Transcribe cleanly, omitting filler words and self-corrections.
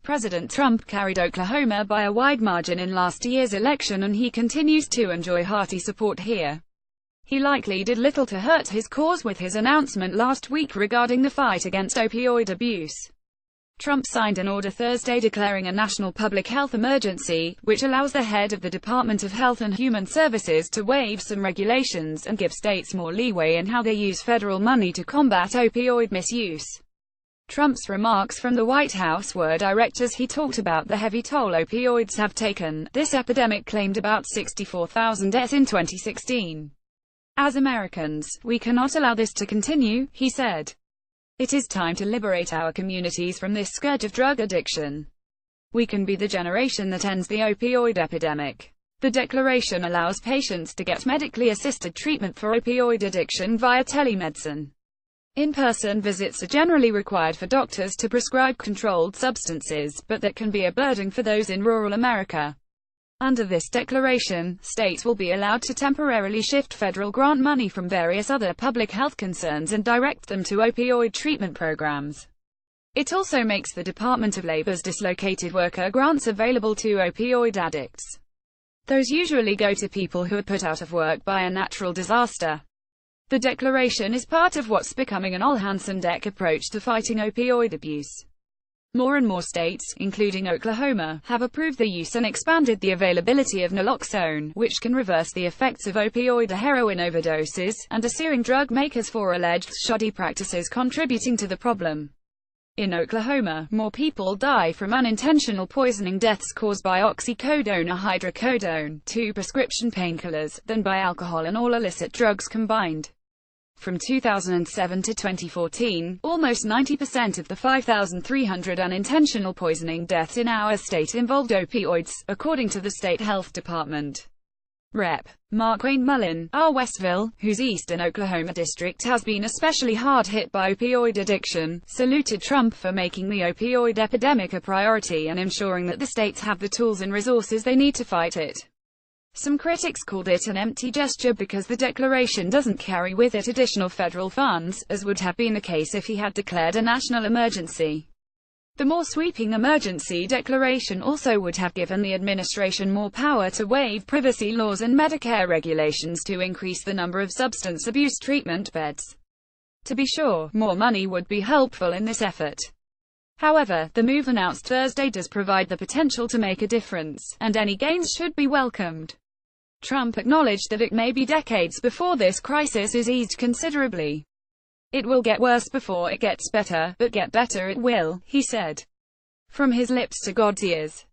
President Trump carried Oklahoma by a wide margin in last year's election, and he continues to enjoy hearty support here. He likely did little to hurt his cause with his announcement last week regarding the fight against opioid abuse. Trump signed an order Thursday declaring a national public health emergency, which allows the head of the Department of Health and Human Services to waive some regulations and give states more leeway in how they use federal money to combat opioid misuse. Trump's remarks from the White House were direct as he talked about the heavy toll opioids have taken. This epidemic claimed about 64,000 deaths in 2016. As Americans, we cannot allow this to continue, he said. It is time to liberate our communities from this scourge of drug addiction. We can be the generation that ends the opioid epidemic. The declaration allows patients to get medically assisted treatment for opioid addiction via telemedicine. In-person visits are generally required for doctors to prescribe controlled substances, but that can be a burden for those in rural America. Under this declaration, states will be allowed to temporarily shift federal grant money from various other public health concerns and direct them to opioid treatment programs. It also makes the Department of Labor's dislocated worker grants available to opioid addicts. Those usually go to people who are put out of work by a natural disaster. The declaration is part of what's becoming an all-hands-on-deck approach to fighting opioid abuse. More and more states, including Oklahoma, have approved the use and expanded the availability of naloxone, which can reverse the effects of opioid heroin overdoses, and are suing drug makers for alleged shoddy practices contributing to the problem. In Oklahoma, more people die from unintentional poisoning deaths caused by oxycodone or hydrocodone, two prescription painkillers, than by alcohol and all illicit drugs combined. From 2007 to 2014, almost 90% of the 5,300 unintentional poisoning deaths in our state involved opioids, according to the state health department. Rep. Mark Wayne Mullen, R. Westville, whose eastern Oklahoma district has been especially hard hit by opioid addiction, saluted Trump for making the opioid epidemic a priority and ensuring that the states have the tools and resources they need to fight it. Some critics called it an empty gesture because the declaration doesn't carry with it additional federal funds, as would have been the case if he had declared a national emergency. The more sweeping emergency declaration also would have given the administration more power to waive privacy laws and Medicare regulations to increase the number of substance abuse treatment beds. To be sure, more money would be helpful in this effort. However, the move announced Thursday does provide the potential to make a difference, and any gains should be welcomed. Trump acknowledged that it may be decades before this crisis is eased considerably. It will get worse before it gets better, but get better it will, he said. From his lips to God's ears.